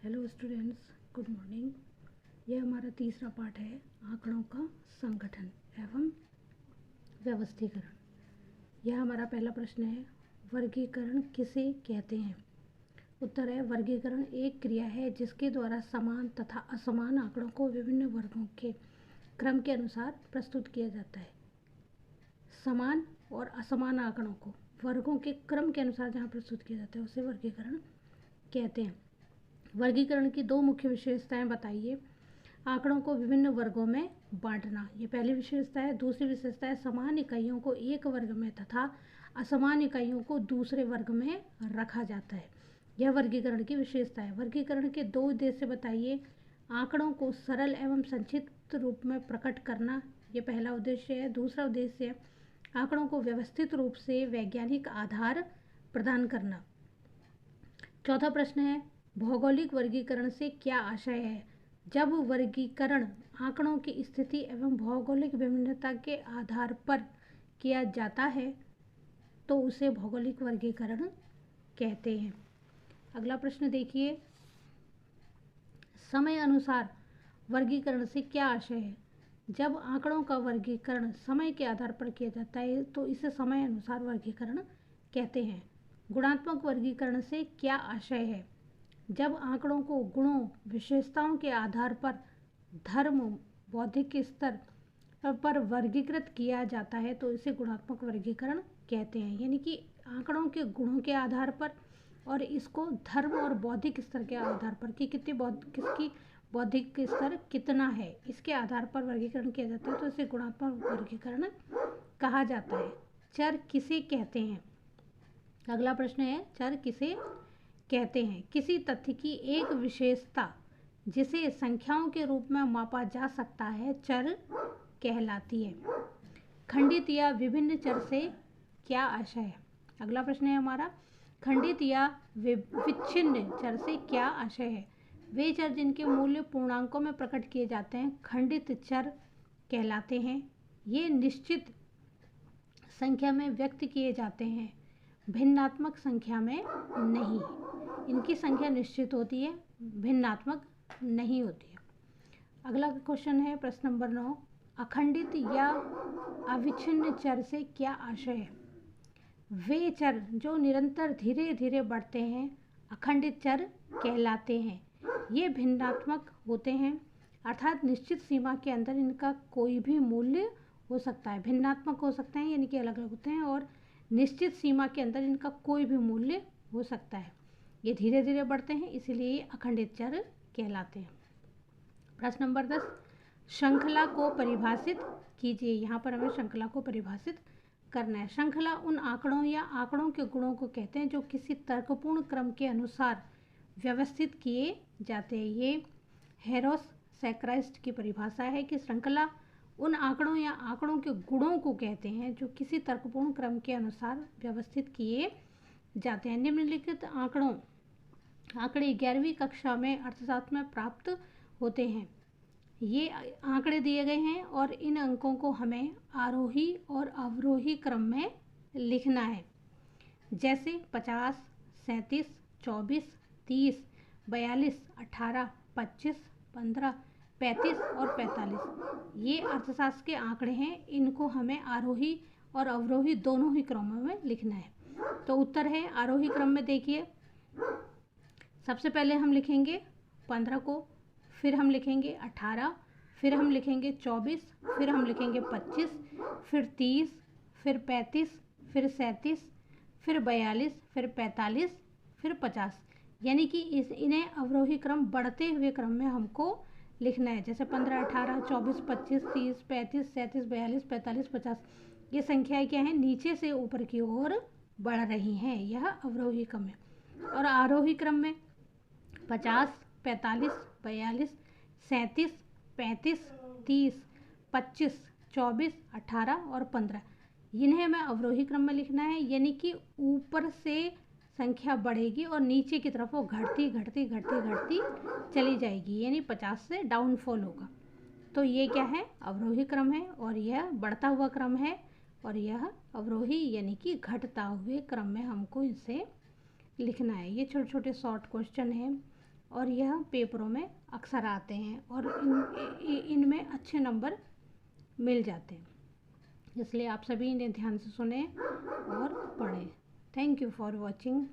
Hello students, good morning. यह हमारा तीसरा पाठ है आंकड़ों का संगठन एवं व्यवस्थीकरण। यह हमारा पहला प्रश्न है, वर्गीकरण किसे कहते हैं? उत्तर है, वर्गीकरण एक क्रिया है जिसके द्वारा समान तथा असमान आंकड़ों को विभिन्न वर्गों के क्रम के अनुसार प्रस्तुत किया जाता है। समान और असमान आंकड़ों को वर्गों के क्रम के अनुसार जहाँ प्रस्तुत किया जाता है उसे वर्गीकरण कहते हैं। वर्गीकरण की दो मुख्य विशेषताएं बताइए। आंकड़ों को विभिन्न वर्गों में बांटना, ये पहली विशेषता है। दूसरी विशेषता है, समान इकाइयों को एक वर्ग में तथा असमान इकाइयों को दूसरे वर्ग में रखा जाता है। यह वर्गीकरण की विशेषता है। वर्गीकरण के दो उद्देश्य बताइए। आंकड़ों को सरल एवं संक्षिप्त रूप में प्रकट करना, ये पहला उद्देश्य है। दूसरा उद्देश्य है, आंकड़ों को व्यवस्थित रूप से वैज्ञानिक आधार प्रदान करना। चौथा प्रश्न है, भौगोलिक वर्गीकरण से क्या आशय है? जब वर्गीकरण आंकड़ों की स्थिति एवं भौगोलिक विभिन्नता के आधार पर किया जाता है तो उसे भौगोलिक वर्गीकरण कहते हैं। अगला प्रश्न देखिए, समय अनुसार वर्गीकरण से क्या आशय है? जब आंकड़ों का वर्गीकरण समय के आधार पर किया जाता है तो इसे समय अनुसार वर्गीकरण कहते हैं। गुणात्मक वर्गीकरण से क्या आशय है? जब आंकड़ों को गुणों विशेषताओं के आधार पर धर्म बौद्धिक स्तर पर वर्गीकृत किया जाता है तो इसे गुणात्मक वर्गीकरण कहते हैं। यानी कि आंकड़ों के गुणों के आधार पर और इसको धर्म और बौद्धिक स्तर के आधार पर कि किसकी बौद्धिक स्तर कितना है, इसके आधार पर वर्गीकरण किया जाता है तो इसे गुणात्मक वर्गीकरण कहा जाता है। चर किसे कहते हैं? अगला प्रश्न है, चर किसे कहते हैं? किसी तथ्य की एक विशेषता जिसे संख्याओं के रूप में मापा जा सकता है चर कहलाती है। खंडित या विभिन्न चर से क्या आशय है? अगला प्रश्न है हमारा, खंडित या विच्छिन्न चर से क्या आशय है? वे चर जिनके मूल्य पूर्णांकों में प्रकट किए जाते हैं खंडित चर कहलाते हैं। ये निश्चित संख्या में व्यक्त किए जाते हैं, भिन्नात्मक संख्या में नहीं। इनकी संख्या निश्चित होती है, भिन्नात्मक नहीं होती है। अगला क्वेश्चन है प्रश्न नंबर 9, अखंडित या अविच्छिन्न चर से क्या आशय है? वे चर जो निरंतर धीरे धीरे बढ़ते हैं अखंडित चर कहलाते हैं। ये भिन्नात्मक होते हैं, अर्थात निश्चित सीमा के अंदर इनका कोई भी मूल्य हो सकता है। भिन्नात्मक हो सकते हैं यानी कि अलग अलग होते हैं, और निश्चित सीमा के अंदर इनका कोई भी मूल्य हो सकता है। ये धीरे धीरे बढ़ते हैं इसीलिए ये अखंडित चर कहलाते हैं। प्रश्न नंबर 10, श्रृंखला को परिभाषित कीजिए। यहाँ पर हमें श्रृंखला को परिभाषित करना है। श्रृंखला उन आंकड़ों या आंकड़ों के गुणों को कहते हैं जो किसी तर्कपूर्ण क्रम के अनुसार व्यवस्थित किए जाते हैं। ये हेरोस-सैक्राइस्ट की परिभाषा है कि श्रृंखला उन आंकड़ों या आंकड़ों के गुणों को कहते हैं जो किसी तर्कपूर्ण क्रम के अनुसार व्यवस्थित किए जाते हैं। निम्नलिखित आंकड़े 11वीं कक्षा में अर्थशास्त्र में प्राप्त होते हैं। ये आंकड़े दिए गए हैं और इन अंकों को हमें आरोही और अवरोही क्रम में लिखना है। जैसे 50, 37, 24, 30, 42, 18, 25, 15, 35 और 45 ये अर्थशास्त्र के आंकड़े हैं। इनको हमें आरोही और अवरोही दोनों ही क्रमों में लिखना है। तो उत्तर है आरोही क्रम में। देखिए, सबसे पहले हम लिखेंगे 15 को, फिर हम लिखेंगे 18, फिर हम लिखेंगे 24, फिर हम लिखेंगे 25, फिर 30, फिर 35, फिर 37, फिर 42, फिर 45, फिर 50। यानी कि इन्हें अवरोही क्रम बढ़ते हुए क्रम में हमको लिखना है। जैसे 15, 18, 24, 25, 30, 35, 37, 42, 45, 50 ये संख्याएं क्या हैं? नीचे से ऊपर की ओर बढ़ रही हैं। यह अवरोही क्रम है। और आरोही क्रम में 50, 45, 42, 37, 35, 30, 25, 24, 18 और 15 इन्हें हमें अवरोही क्रम में लिखना है। यानी कि ऊपर से संख्या बढ़ेगी और नीचे की तरफ वो घटती घटती घटती घटती चली जाएगी, यानी 50 से डाउनफॉल होगा। तो ये क्या है? अवरोही क्रम है। और यह बढ़ता हुआ क्रम है और यह अवरोही यानी कि घटता हुए क्रम में हमको इसे लिखना है। ये छोटे छोटे शॉर्ट क्वेश्चन हैं और यह पेपरों में अक्सर आते हैं और इनमें अच्छे नंबर मिल जाते हैं। इसलिए आप सभी इन्हें ध्यान से सुने और पढ़ें। Thank you for watching.